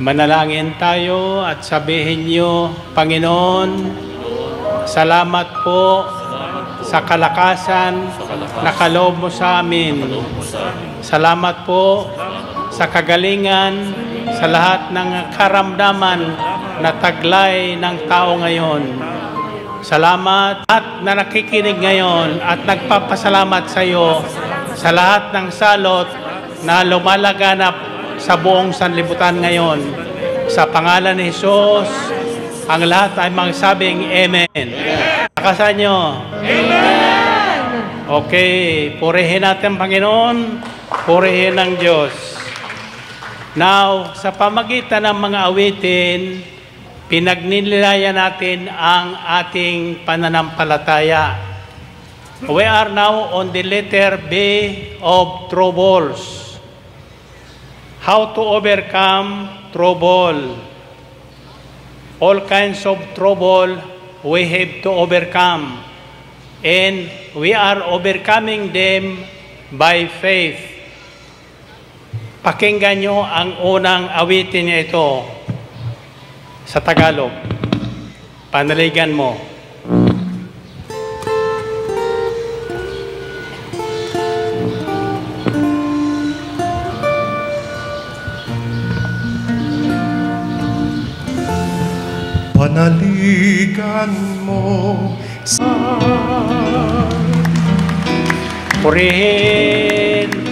Manalangin tayo at sabihin niyo, Panginoon, salamat po sa kalakasan na kaloob mo sa amin. Salamat po sa kagalingan sa lahat ng karamdaman na taglay ng tao ngayon. Salamat at na nakikinig ngayon at nagpapasalamat sa iyo sa lahat ng salot na lumalaganap sa buong sanlibutan ngayon. Sa pangalan ni Jesus, ang lahat ay magsabing Amen. Nakasan nyo? Amen! Okay, purihin natin Panginoon, purihin ng Diyos. Now, sa pamagitan ng mga awitin, pinagnilaya natin ang ating pananampalataya. We are now on the letter B of troubles. How to overcome trouble. All kinds of trouble we have to overcome. And we are overcoming them by faith. Pakinggan nyo ang unang awitin niya ito sa Tagalog. Panaligan mo. Panaligan mo sa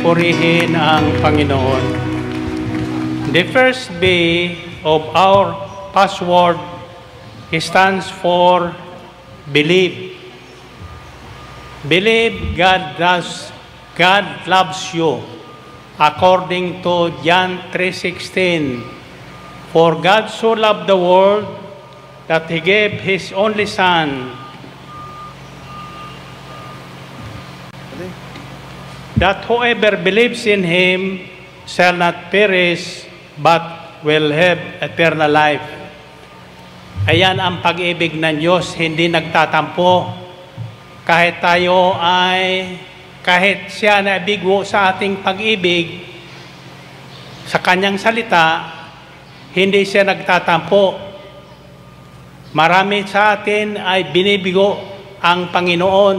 Purihin ang Panginoon. The first B of our password stands for believe. Believe God loves you according to John 3:16. For God so loved the world that He gave His only Son, that whoever believes in Him shall not perish, but will have eternal life. Ayan ang pag-ibig ng Diyos, hindi nagtatampo. Kahit siya na bigo sa ating pag-ibig, sa kanyang salita, hindi siya nagtatampo. Marami sa atin ay binibigo ang Panginoon.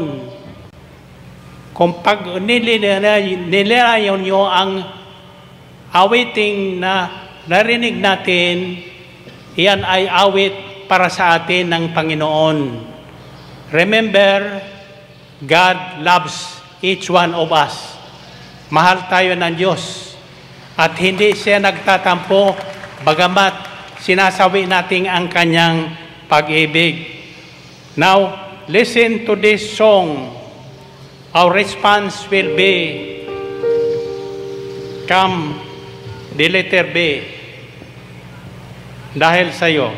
Kung pag nilalayon nyo ang awiting na narinig natin, iyan ay awit para sa atin ng Panginoon. Remember, God loves each one of us. Mahal tayo ng Diyos. At hindi siya nagtatampo, bagamat sinasawi natin ang kanyang pag-ibig. Now, listen to this song. Our response will be, come, the letter B. Dahil sa iyo.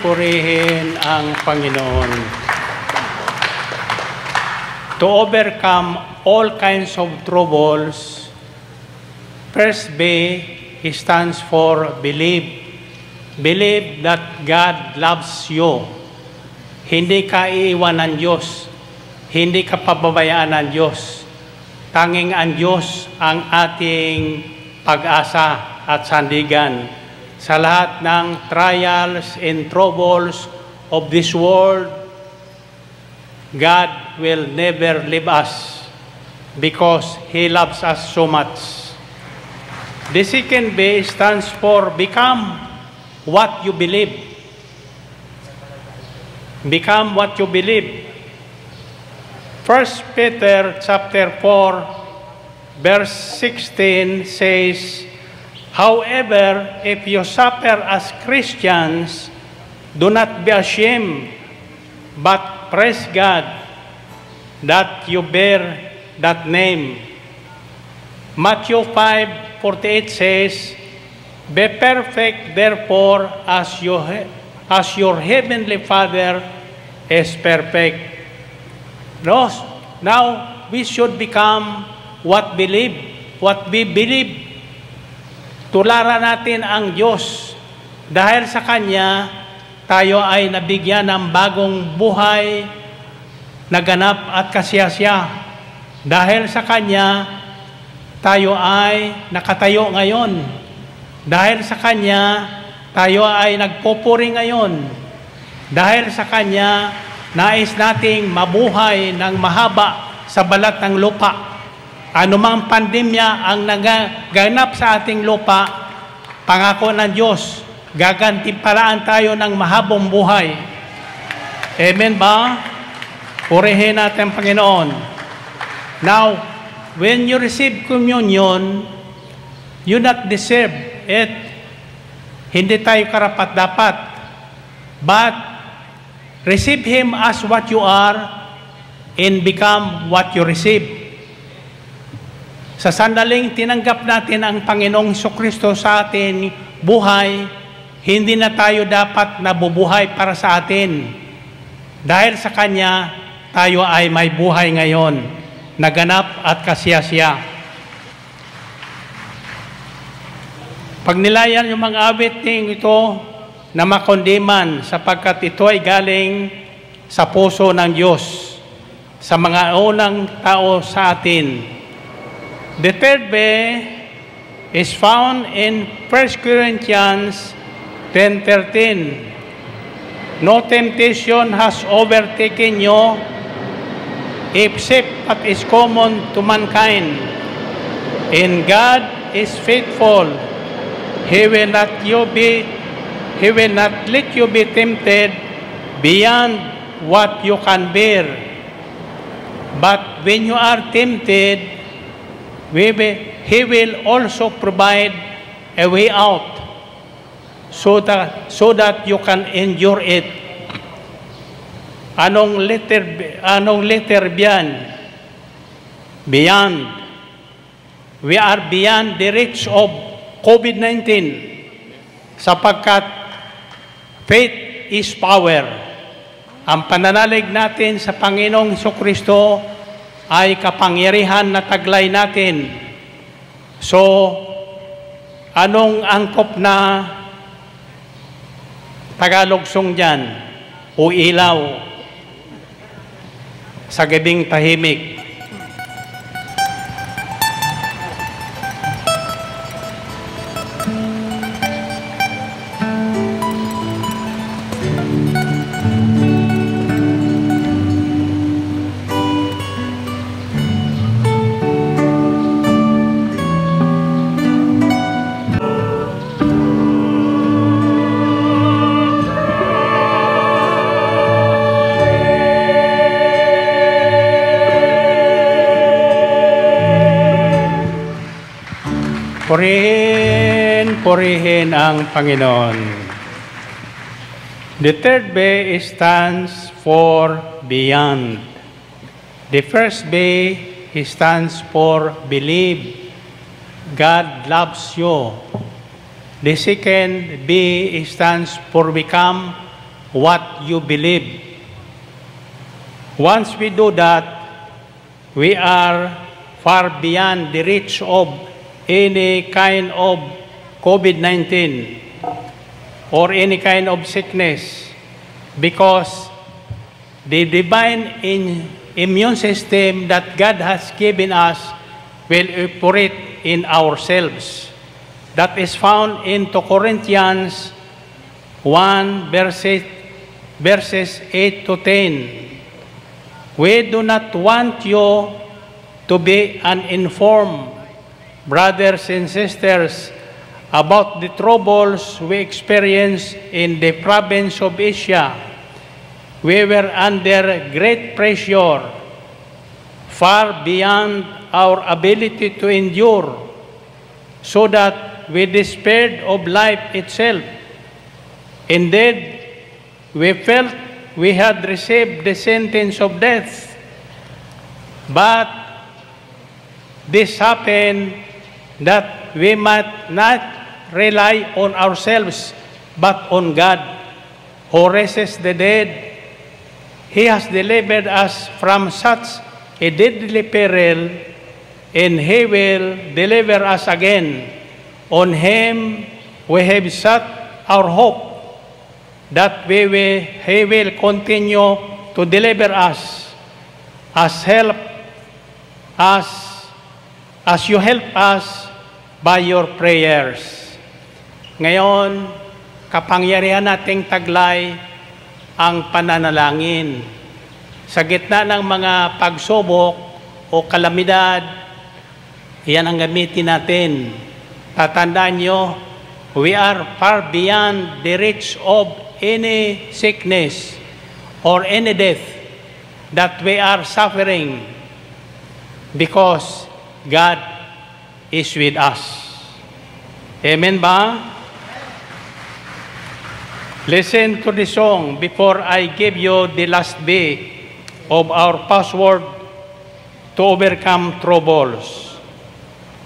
Purihin ang Panginoon. To overcome all kinds of troubles, first B stands for believe. Believe that God loves you. Hindi ka iiwan ng Diyos. Hindi ka pababayaan ng Diyos. Tanging ang Diyos ang ating pag-asa at sandigan. Sa lahat ng trials and troubles of this world, God will never leave us because He loves us so much. The second B stands for become what you believe. Become what you believe. 1 Peter chapter 4, verse 16 says, however, if you suffer as Christians, do not be ashamed, but praise God that you bear that name. Matthew 5:48 says, be perfect therefore as as your heavenly Father is perfect. Now, we should become what we believe. Tularan natin ang Diyos. Dahil sa Kanya, tayo ay nabigyan ng bagong buhay, naganap at kasiyasiya. Dahil sa Kanya, tayo ay nakatayo ngayon. Dahil sa Kanya, tayo ay nagpupuri ngayon. Dahil sa Kanya, nais nating mabuhay ng mahaba sa balat ng lupa. Anumang pandemya ang nagaganap sa ating lupa, pangako ng Diyos, gagantimpalaan tayo ng mahabang buhay. Amen ba? Purihin natin ang Panginoon. Now, when you receive communion, you not deserve it. Hindi tayo karapat-dapat. But, receive Him as what you are and become what you receive. Sa sandaling tinanggap natin ang Panginoong Jesucristo sa atin buhay, hindi na tayo dapat nabubuhay para sa atin. Dahil sa Kanya, tayo ay may buhay ngayon, naganap at kasiyasiya. Pag nilayan yung mga awiting ito na makondiman sapagkat ito ay galing sa puso ng Diyos sa mga unang tao sa atin. The third way is found in 1 Corinthians 10:13. No temptation has overtaken you except what is common to mankind. And God is faithful. He will not let you be tempted beyond what you can bear. But when you are tempted, He will also provide a way out so that you can endure it. Anong letter biyan? Beyond. We are beyond the reach of COVID-19 sapagkat faith is power. Ang pananalig natin sa Panginoong Jesucristo ay kapangyarihan na taglay natin. So, anong angkop na Tagalogsong dyan? O ilaw sa gabing tahimik? Purihin ang Panginoon. The third B stands for beyond. The first B stands for believe. God loves you. The second B stands for become what you believe. Once we do that, we are far beyond the reach of any kind of COVID-19 or any kind of sickness because the divine immune system that God has given us will operate in ourselves. That is found in 2 Corinthians 1 verses 8 to 10. We do not want you to be uninformed, brothers and sisters, about the troubles we experienced in the province of Asia. We were under great pressure, far beyond our ability to endure, so that we despaired of life itself. Indeed, we felt we had received the sentence of death. But this happened that we might not rely on ourselves, but on God, who raises the dead. He has delivered us from such a deadly peril, and He will deliver us again. On Him we have set our hope, that He will continue to deliver us as you help us by your prayers. Ngayon, kapangyarihan nating taglay ang pananalangin. Sa gitna ng mga pagsubok o kalamidad, yan ang gamitin natin. Tatandaan nyo, we are far beyond the reach of any sickness or any death that we are suffering, because God is with us. Amen ba? Listen to the song before I give you the last bit of our password to overcome troubles,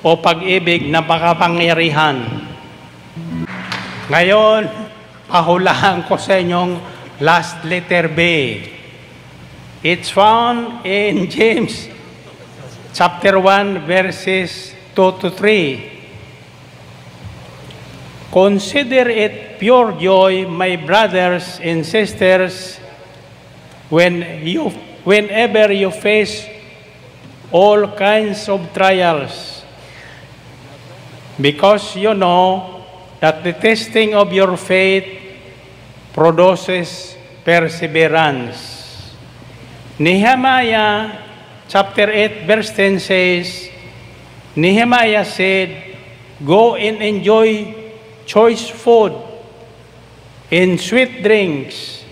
o pag-ibig na makapangyarihan. Ngayon, pahulaan ko sa inyong last letter B. It's found in James chapter 1 verses 2 to 3. Consider it pure joy, my brothers and sisters, whenever you face all kinds of trials, because you know that the testing of your faith produces perseverance. Nehemiah chapter 8 verse 10 says, Nehemiah said, "Go and enjoy choice food and sweet drinks,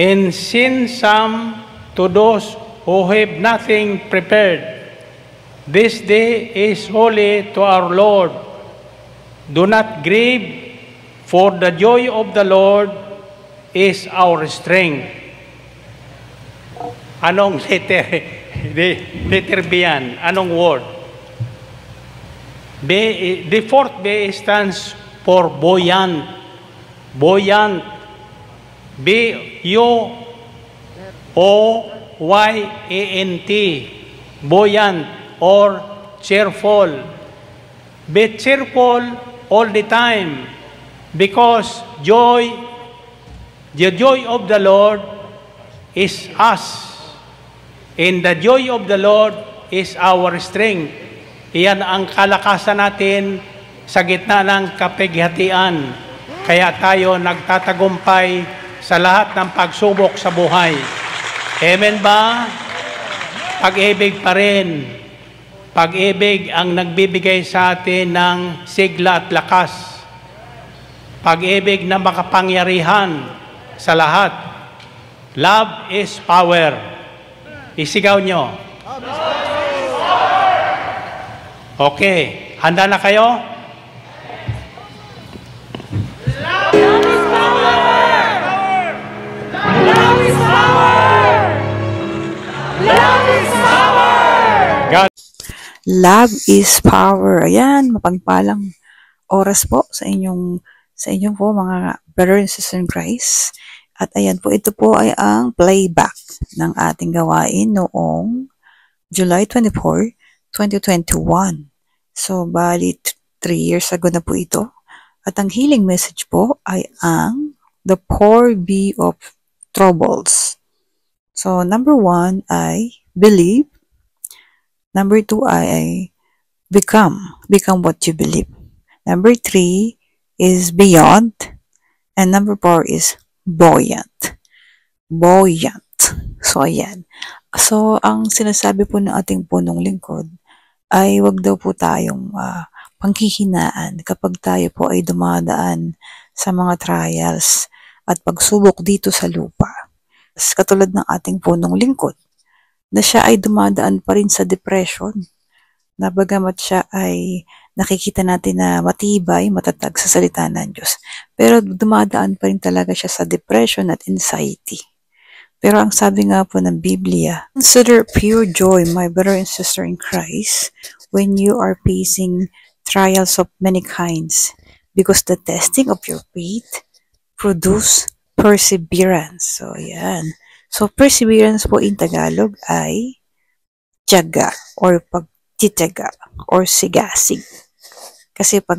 and send some to those who have nothing prepared. This day is holy to our Lord. Do not grieve, for the joy of the Lord is our strength." Anong letter? Letter B yan. Anong word? B, the fourth B stands for buoyant. Buoyant. B-U-O-Y-A-N-T. Buoyant or cheerful. Be cheerful all the time, because the joy of the Lord is us. And the joy of the Lord is our strength. Iyan ang kalakasan natin sa gitna ng kapighatian. Kaya tayo nagtatagumpay sa lahat ng pagsubok sa buhay. Amen ba? Pag-ibig pa rin. Pag-ibig ang nagbibigay sa atin ng sigla at lakas. Pag-ibig na makapangyarihan sa lahat. Love is power. Isigaw nyo. Okay. Handa na kayo? Love is power! Love is power! Love is power! God. Love is power. Ayan, mapagpalang oras po sa inyong po mga brothers and sisters in Christ. At ayan po, ito po ay ang playback ng ating gawain noong July 24, 2021. So, bali 3 years ago na po ito. At ang healing message po ay ang The 4B of Troubles. So, number 1 ay believe. Number 2 ay become what you believe. Number 3 is beyond. And number 4 is buoyant. So, ayan. So, ang sinasabi po ng ating punong lingkod ay wag daw po tayong panghihinaan kapag tayo po ay dumadaan sa mga trials at pagsubok dito sa lupa. Katulad ng ating punong lingkod, na siya ay dumadaan pa rin sa depression, na bagamat siya ay nakikita natin na matibay, matatag sa salita ng Diyos, pero dumadaan pa rin talaga siya sa depression at anxiety. Pero ang sabi nga po ng Biblia, consider pure joy, my brother and sister in Christ, when you are facing trials of many kinds, because the testing of your faith produce perseverance. So, ayan. So, perseverance po in Tagalog ay tiyaga or pagtitiyaga or sigasig. Kasi pag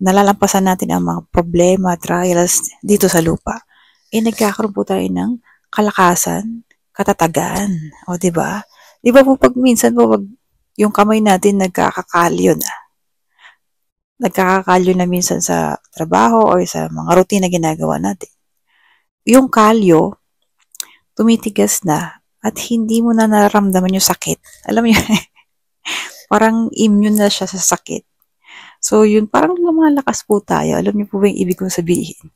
nalalampasan natin ang mga problema, trials dito sa lupa, nagkakaroon po tayo ng kalakasan, katatagan. O, di ba? Di ba po pag minsan po, pag yung kamay natin nagkakakalyo na minsan sa trabaho or sa mga routine na ginagawa natin. Yung kalyo, tumitigas na at hindi mo na nararamdaman yung sakit. Alam mo yun, parang immune na siya sa sakit. So, yun, parang lumalakas po tayo. Alam niyo po ba yung ibig kong sabihin?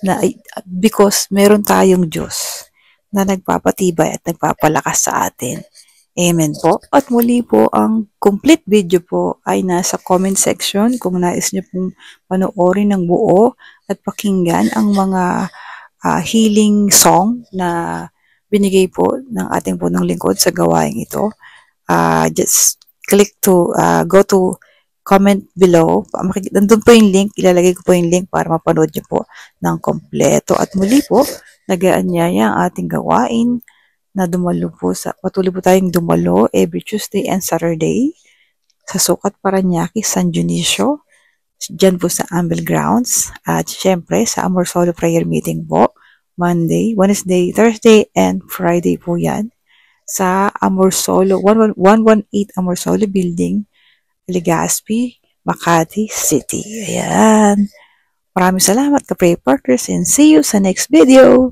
Na, because meron tayong Diyos na nagpapatibay at nagpapalakas sa atin. Amen po. At muli po, ang complete video po ay nasa comment section kung nais niyo pong panoorin ng buo at pakinggan ang mga healing song na binigay po ng ating punong lingkod sa gawaing ito. Just click to, go to comment below. Nandun po yung link, ilalagay ko po yung link para mapanood niyo po ng kompleto. At muli po, nag-aanyaya ang ating gawain na patuloy po tayong dumalo every Tuesday and Saturday sa Sukat Parañaque, San Dionisio, dyan po sa Amble Grounds, at syempre sa Amor Solo Prayer Meeting po, Monday, Wednesday, Thursday, and Friday po yan, sa Amor Solo, 118 Amor Solo Building, Legazpi, Makati City. Ayan. Maraming salamat ka-Pray Partners and see you sa next video.